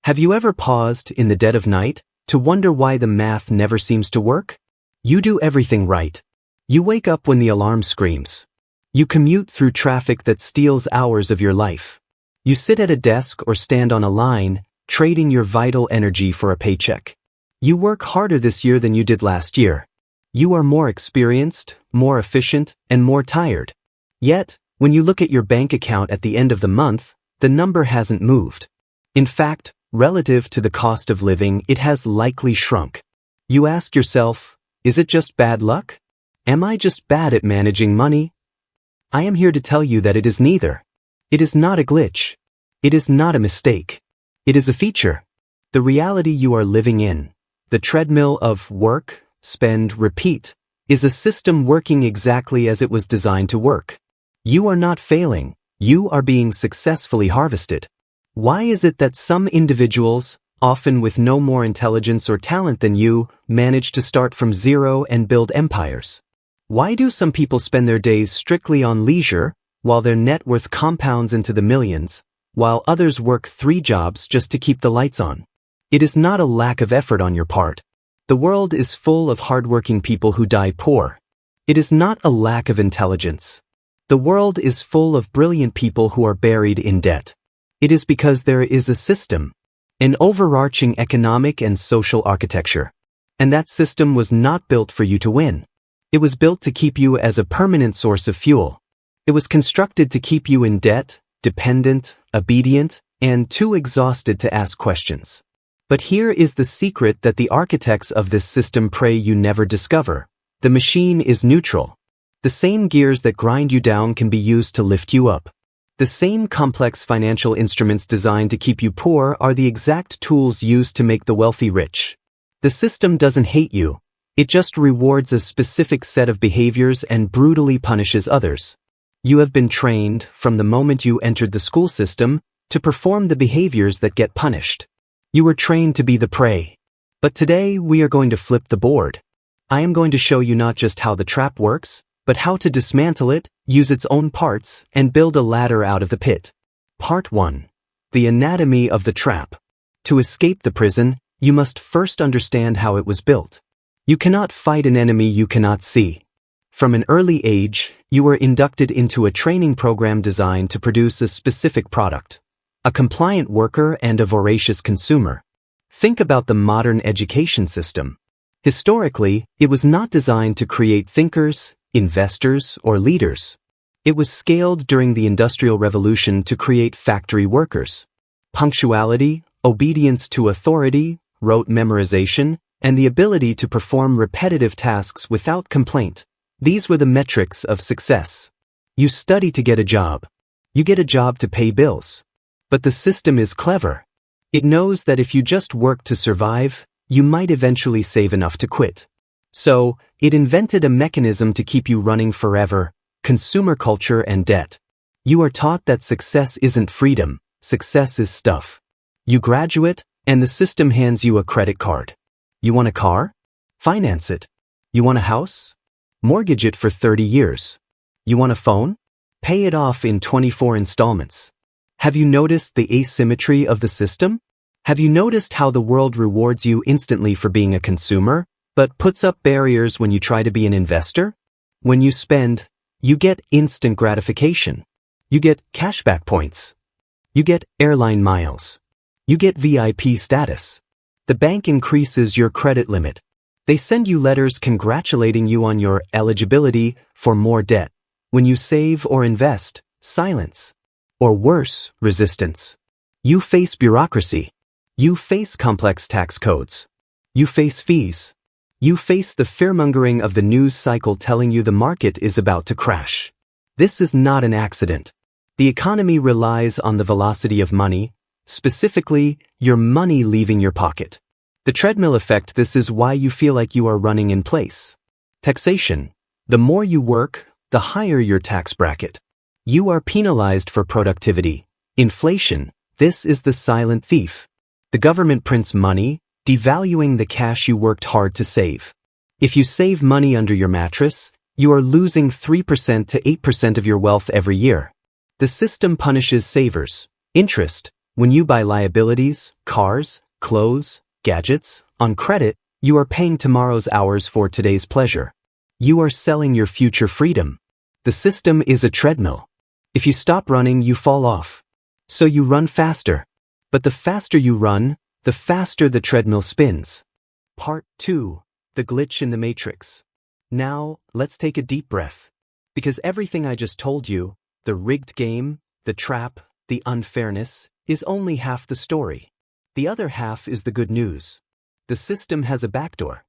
Have you ever paused in the dead of night to wonder why the math never seems to work? You do everything right. You wake up when the alarm screams. You commute through traffic that steals hours of your life. You sit at a desk or stand on a line, trading your vital energy for a paycheck. You work harder this year than you did last year. You are more experienced, more efficient, and more tired. Yet, when you look at your bank account at the end of the month, the number hasn't moved. In fact, relative to the cost of living, it has likely shrunk. You ask yourself, is it just bad luck? Am I just bad at managing money? I am here to tell you that it is neither. It is not a glitch. It is not a mistake. It is a feature. The reality you are living in, the treadmill of work, spend, repeat, is a system working exactly as it was designed to work. You are not failing. You are being successfully harvested. Why is it that some individuals, often with no more intelligence or talent than you, manage to start from zero and build empires? Why do some people spend their days strictly on leisure, while their net worth compounds into the millions, while others work 3 jobs just to keep the lights on? It is not a lack of effort on your part. The world is full of hardworking people who die poor. It is not a lack of intelligence. The world is full of brilliant people who are buried in debt. It is because there is a system, an overarching economic and social architecture. And that system was not built for you to win. It was built to keep you as a permanent source of fuel. It was constructed to keep you in debt, dependent, obedient, and too exhausted to ask questions. But here is the secret that the architects of this system pray you never discover. The machine is neutral. The same gears that grind you down can be used to lift you up. The same complex financial instruments designed to keep you poor are the exact tools used to make the wealthy rich. The system doesn't hate you. It just rewards a specific set of behaviors and brutally punishes others. You have been trained, from the moment you entered the school system, to perform the behaviors that get punished. You were trained to be the prey. But today we are going to flip the board. I am going to show you not just how the trap works, but how to dismantle it, use its own parts, and build a ladder out of the pit. Part 1. The anatomy of the trap. To escape the prison, you must first understand how it was built. You cannot fight an enemy you cannot see. From an early age, you were inducted into a training program designed to produce a specific product, a compliant worker and a voracious consumer. Think about the modern education system. Historically, it was not designed to create thinkers, investors, or leaders. It was scaled during the Industrial Revolution to create factory workers. Punctuality, obedience to authority, rote memorization, and the ability to perform repetitive tasks without complaint. These were the metrics of success. You study to get a job. You get a job to pay bills. But the system is clever. It knows that if you just work to survive, you might eventually save enough to quit. So, it invented a mechanism to keep you running forever: consumer culture and debt. You are taught that success isn't freedom, success is stuff. You graduate, and the system hands you a credit card. You want a car? Finance it. You want a house? Mortgage it for 30 years. You want a phone? Pay it off in 24 installments. Have you noticed the asymmetry of the system? Have you noticed how the world rewards you instantly for being a consumer, but puts up barriers when you try to be an investor? When you spend, you get instant gratification. You get cashback points. You get airline miles. You get VIP status. The bank increases your credit limit. They send you letters congratulating you on your eligibility for more debt. When you save or invest, silence. Or worse, resistance. You face bureaucracy. You face complex tax codes. You face fees. You face the fearmongering of the news cycle telling you the market is about to crash. This is not an accident. The economy relies on the velocity of money, specifically, your money leaving your pocket. The treadmill effect. This is why you feel like you are running in place. Taxation. The more you work, the higher your tax bracket. You are penalized for productivity. Inflation. This is the silent thief. The government prints money, devaluing the cash you worked hard to save. If you save money under your mattress, you are losing 3% to 8% of your wealth every year. The system punishes savers. Interest. When you buy liabilities, cars, clothes, gadgets, on credit, you are paying tomorrow's hours for today's pleasure. You are selling your future freedom. The system is a treadmill. If you stop running, you fall off. So you run faster. But the faster you run, the faster the treadmill spins. Part 2. The glitch in the matrix. Now, let's take a deep breath. Because everything I just told you, the rigged game, the trap, the unfairness, is only half the story. The other half is the good news. The system has a backdoor.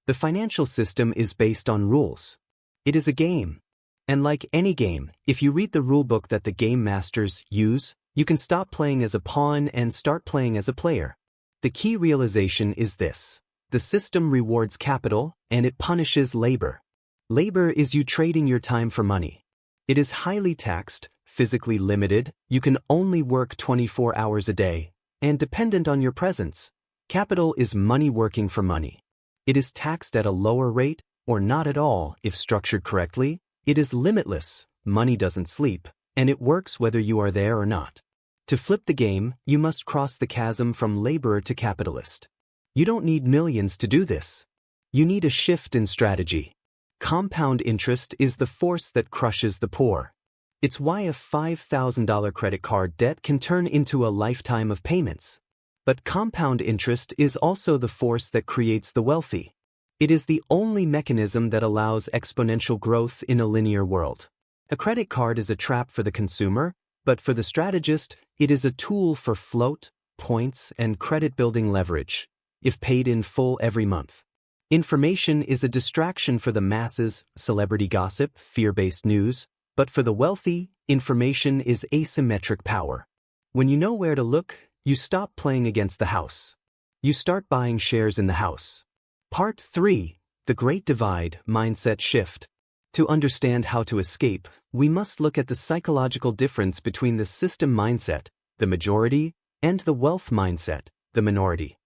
The financial system is based on rules. It is a game. And like any game, if you read the rulebook that the game masters use, you can stop playing as a pawn and start playing as a player. The key realization is this. The system rewards capital, and it punishes labor. Labor is you trading your time for money. It is highly taxed, physically limited, you can only work 24 hours a day, and dependent on your presence. Capital is money working for money. It is taxed at a lower rate, or not at all if structured correctly. It is limitless, money doesn't sleep, and it works whether you are there or not. To flip the game, you must cross the chasm from laborer to capitalist. You don't need millions to do this. You need a shift in strategy. Compound interest is the force that crushes the poor. It's why a $5,000 credit card debt can turn into a lifetime of payments. But compound interest is also the force that creates the wealthy. It is the only mechanism that allows exponential growth in a linear world. A credit card is a trap for the consumer, but for the strategist, it is a tool for float, points, and credit-building leverage, if paid in full every month. Information is a distraction for the masses, celebrity gossip, fear-based news, but for the wealthy, information is asymmetric power. When you know where to look, you stop playing against the house. You start buying shares in the house. Part 3. The Great Divide Mindset Shift. To understand how to escape, we must look at the psychological difference between the system mindset, the majority, and the wealth mindset, the minority.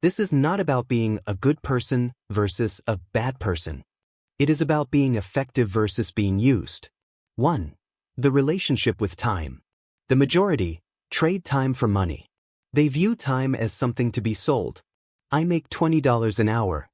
This is not about being a good person versus a bad person. It is about being effective versus being used. 1. The relationship with time. The majority trade time for money. They view time as something to be sold. I make $20 an hour.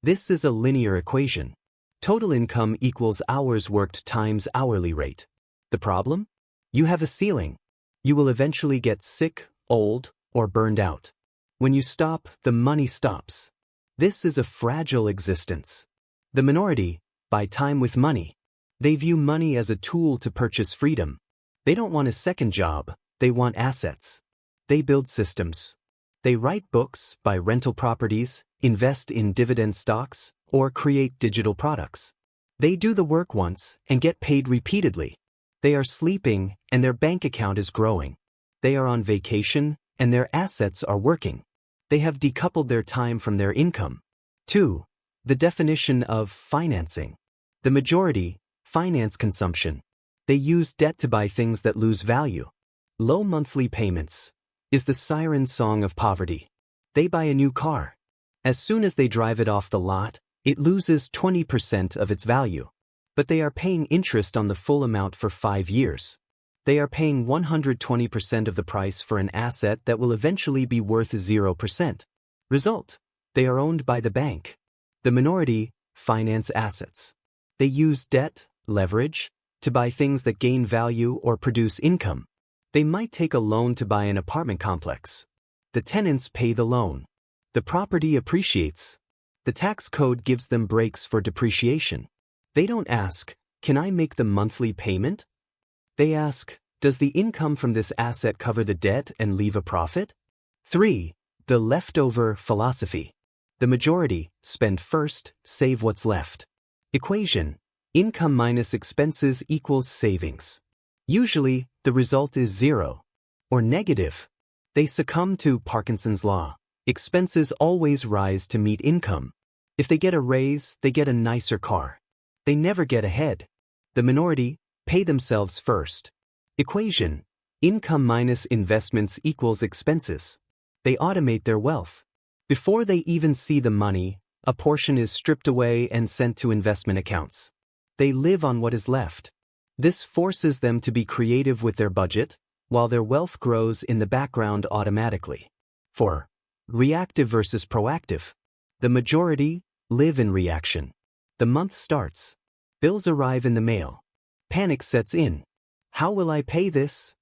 This is a linear equation. Total income equals hours worked times hourly rate. The problem? You have a ceiling. You will eventually get sick, old, or burned out. When you stop, the money stops. This is a fragile existence. The minority buy time with money. They view money as a tool to purchase freedom. They don't want a second job, they want assets. They build systems. They write books, buy rental properties, invest in dividend stocks, or create digital products. They do the work once and get paid repeatedly. They are sleeping and their bank account is growing. They are on vacation and their assets are working. They have decoupled their time from their income. 2. The definition of financing. The majority finance consumption. They use debt to buy things that lose value. Low monthly payments is the siren song of poverty. They buy a new car. As soon as they drive it off the lot, it loses 20% of its value. But they are paying interest on the full amount for 5 years. They are paying 120% of the price for an asset that will eventually be worth 0%. Result: they are owned by the bank. The minority finance assets. They use debt, leverage, to buy things that gain value or produce income. They might take a loan to buy an apartment complex. The tenants pay the loan. The property appreciates. The tax code gives them breaks for depreciation. They don't ask, can I make the monthly payment? They ask, does the income from this asset cover the debt and leave a profit? 3. The leftover philosophy. The majority spend first, save what's left. Equation: income minus expenses equals savings. Usually, the result is 0 or negative. They succumb to Parkinson's law. Expenses always rise to meet income. If they get a raise, they get a nicer car. They never get ahead. The minority pay themselves first. Equation: income minus investments equals expenses. They automate their wealth. Before they even see the money, a portion is stripped away and sent to investment accounts. They live on what is left. This forces them to be creative with their budget, while their wealth grows in the background automatically. 4. Reactive versus proactive. The majority live in reaction. The month starts. Bills arrive in the mail. Panic sets in. How will I pay this?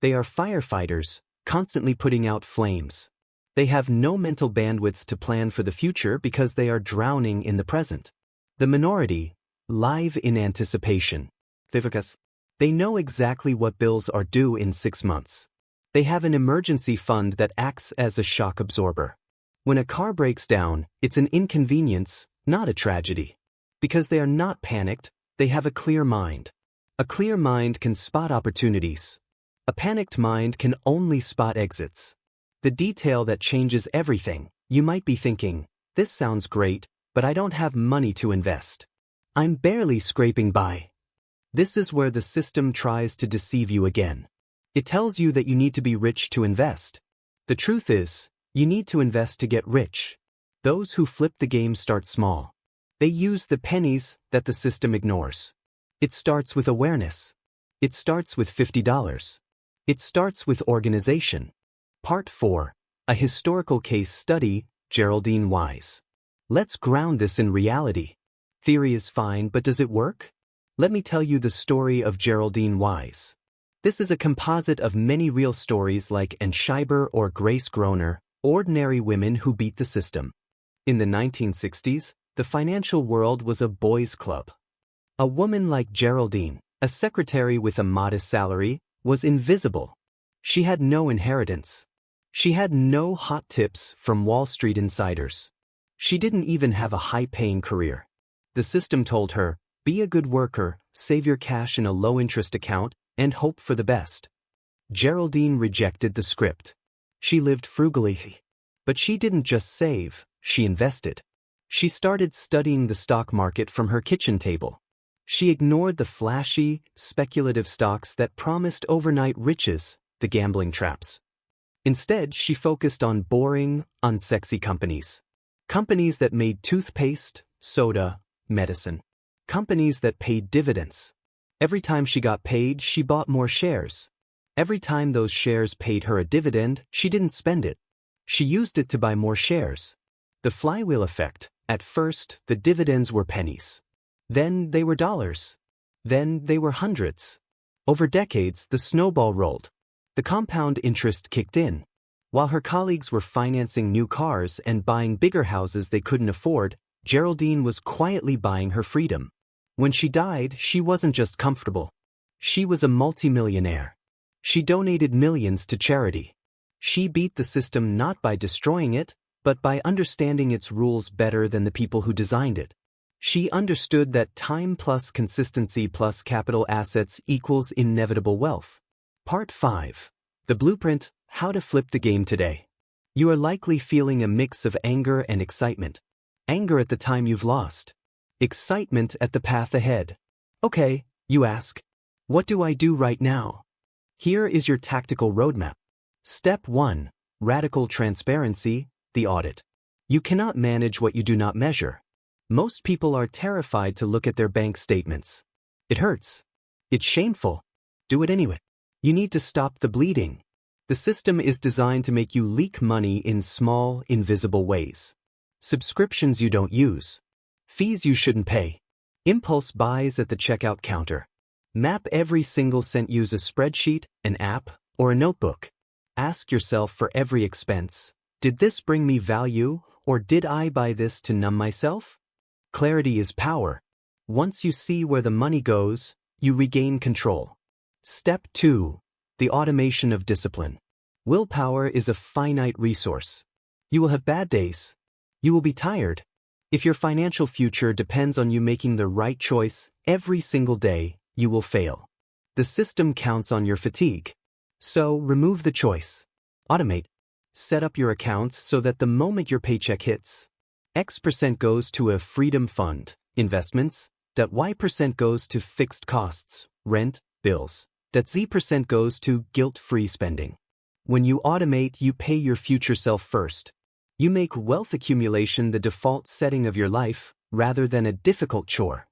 They are firefighters, constantly putting out flames. They have no mental bandwidth to plan for the future because they are drowning in the present. The minority live in anticipation. They know exactly what bills are due in 6 months. They have an emergency fund that acts as a shock absorber. When a car breaks down, it's an inconvenience, not a tragedy. Because they are not panicked, they have a clear mind. A clear mind can spot opportunities. A panicked mind can only spot exits. The detail that changes everything. You might be thinking, this sounds great, but I don't have money to invest. I'm barely scraping by. This is where the system tries to deceive you again. It tells you that you need to be rich to invest. The truth is, you need to invest to get rich. Those who flip the game start small. They use the pennies that the system ignores. It starts with awareness. It starts with $50. It starts with organization. Part 4. A historical case study, Geraldine Wise. Let's ground this in reality. Theory is fine, but does it work? Let me tell you the story of Geraldine Wise. This is a composite of many real stories like Ann Scheiber or Grace Groner, ordinary women who beat the system. In the 1960s, the financial world was a boys' club. A woman like Geraldine, a secretary with a modest salary, was invisible. She had no inheritance. She had no hot tips from Wall Street insiders. She didn't even have a high-paying career. The system told her, be a good worker, save your cash in a low-interest account, and hope for the best. Geraldine rejected the script. She lived frugally. But she didn't just save, she invested. She started studying the stock market from her kitchen table. She ignored the flashy, speculative stocks that promised overnight riches, the gambling traps. Instead, she focused on boring, unsexy companies. Companies that made toothpaste, soda, medicine. Companies that paid dividends. Every time she got paid, she bought more shares. Every time those shares paid her a dividend, she didn't spend it. She used it to buy more shares. The flywheel effect. At first, the dividends were pennies. Then they were dollars. Then they were hundreds. Over decades, the snowball rolled. The compound interest kicked in. While her colleagues were financing new cars and buying bigger houses they couldn't afford, Geraldine was quietly buying her freedom. When she died, she wasn't just comfortable. She was a multimillionaire. She donated millions to charity. She beat the system not by destroying it, but by understanding its rules better than the people who designed it. She understood that time plus consistency plus capital assets equals inevitable wealth. Part 5. The Blueprint, How to Flip the Game Today. You are likely feeling a mix of anger and excitement. Anger at the time you've lost. Excitement at the path ahead. Okay, you ask. What do I do right now? Here is your tactical roadmap. Step 1. Radical transparency, the audit. You cannot manage what you do not measure. Most people are terrified to look at their bank statements. It hurts. It's shameful. Do it anyway. You need to stop the bleeding. The system is designed to make you leak money in small, invisible ways. Subscriptions you don't use. Fees you shouldn't pay. Impulse buys at the checkout counter. Map every single cent. Use a spreadsheet, an app, or a notebook. Ask yourself for every expense, did this bring me value, or did I buy this to numb myself? Clarity is power. Once you see where the money goes, you regain control. Step 2. The automation of discipline. Willpower is a finite resource. You will have bad days. You will be tired. If your financial future depends on you making the right choice every single day, you will fail. The system counts on your fatigue. So remove the choice. Automate. Set up your accounts so that the moment your paycheck hits, X% goes to a freedom fund, investments, Y% goes to fixed costs, rent, bills, Z% goes to guilt-free spending. When you automate, you pay your future self first. You make wealth accumulation the default setting of your life, rather than a difficult chore.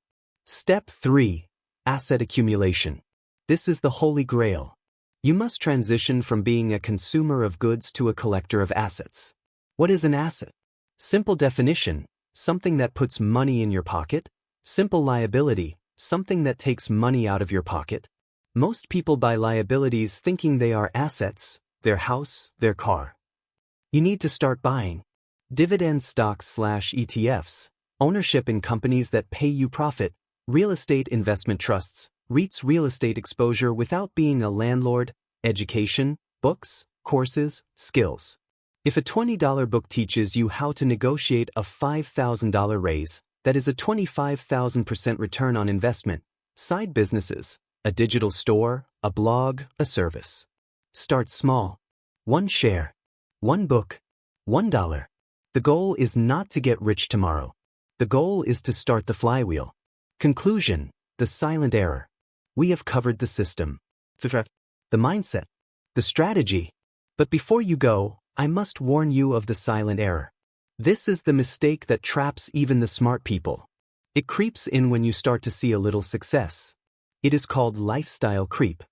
Step 3. Asset accumulation. This is the holy grail. You must transition from being a consumer of goods to a collector of assets. What is an asset? Simple definition, something that puts money in your pocket. Simple liability, something that takes money out of your pocket. Most people buy liabilities thinking they are assets, their house, their car. You need to start buying dividend stocks/ETFs, ownership in companies that pay you profit, real estate investment trusts, REITs, real estate exposure without being a landlord, education, books, courses, skills. If a $20 book teaches you how to negotiate a $5,000 raise, that is a 25,000% return on investment. Side businesses, a digital store, a blog, a service. Start small. 1 share. 1 book. $1. The goal is not to get rich tomorrow. The goal is to start the flywheel. Conclusion, the silent error. We have covered the system, the mindset, the strategy. But before you go, I must warn you of the silent error. This is the mistake that traps even the smart people. It creeps in when you start to see a little success. It is called lifestyle creep.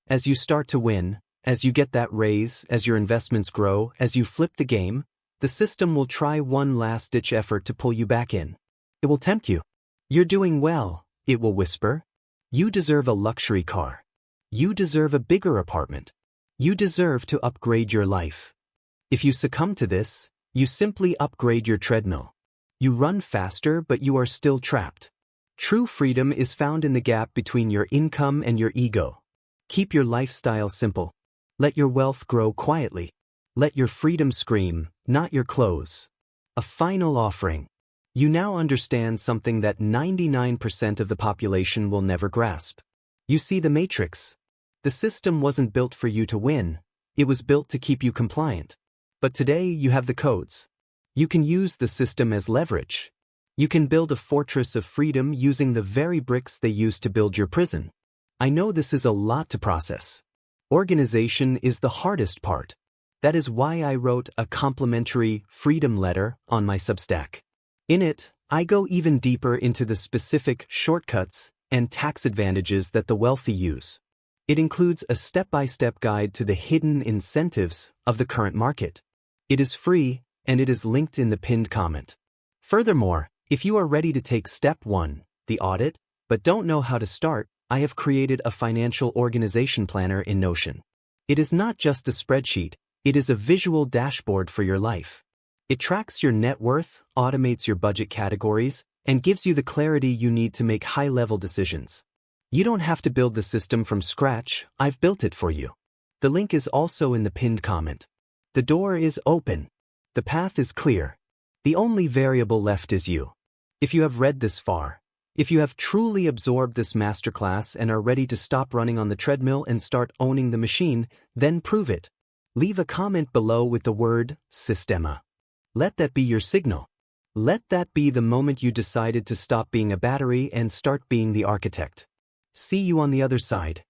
As you start to win, as you get that raise, as your investments grow, as you flip the game, the system will try one last-ditch effort to pull you back in. It will tempt you. You're doing well, it will whisper. You deserve a luxury car. You deserve a bigger apartment. You deserve to upgrade your life. If you succumb to this, you simply upgrade your treadmill. You run faster, but you are still trapped. True freedom is found in the gap between your income and your ego. Keep your lifestyle simple. Let your wealth grow quietly. Let your freedom scream, not your clothes. A final offering. You now understand something that 99% of the population will never grasp. You see the matrix. The system wasn't built for you to win. It was built to keep you compliant. But today you have the codes. You can use the system as leverage. You can build a fortress of freedom using the very bricks they used to build your prison. I know this is a lot to process. Organization is the hardest part. That is why I wrote a complimentary freedom letter on my Substack. In it, I go even deeper into the specific shortcuts and tax advantages that the wealthy use. It includes a step-by-step guide to the hidden incentives of the current market. It is free, and it is linked in the pinned comment. Furthermore, if you are ready to take step 1, the audit, but don't know how to start, I have created a financial organization planner in Notion. It is not just a spreadsheet, it is a visual dashboard for your life. It tracks your net worth, automates your budget categories, and gives you the clarity you need to make high-level decisions. You don't have to build the system from scratch, I've built it for you. The link is also in the pinned comment. The door is open. The path is clear. The only variable left is you. If you have read this far, if you have truly absorbed this masterclass and are ready to stop running on the treadmill and start owning the machine, then prove it. Leave a comment below with the word Sistema. Let that be your signal. Let that be the moment you decided to stop being a battery and start being the architect. See you on the other side.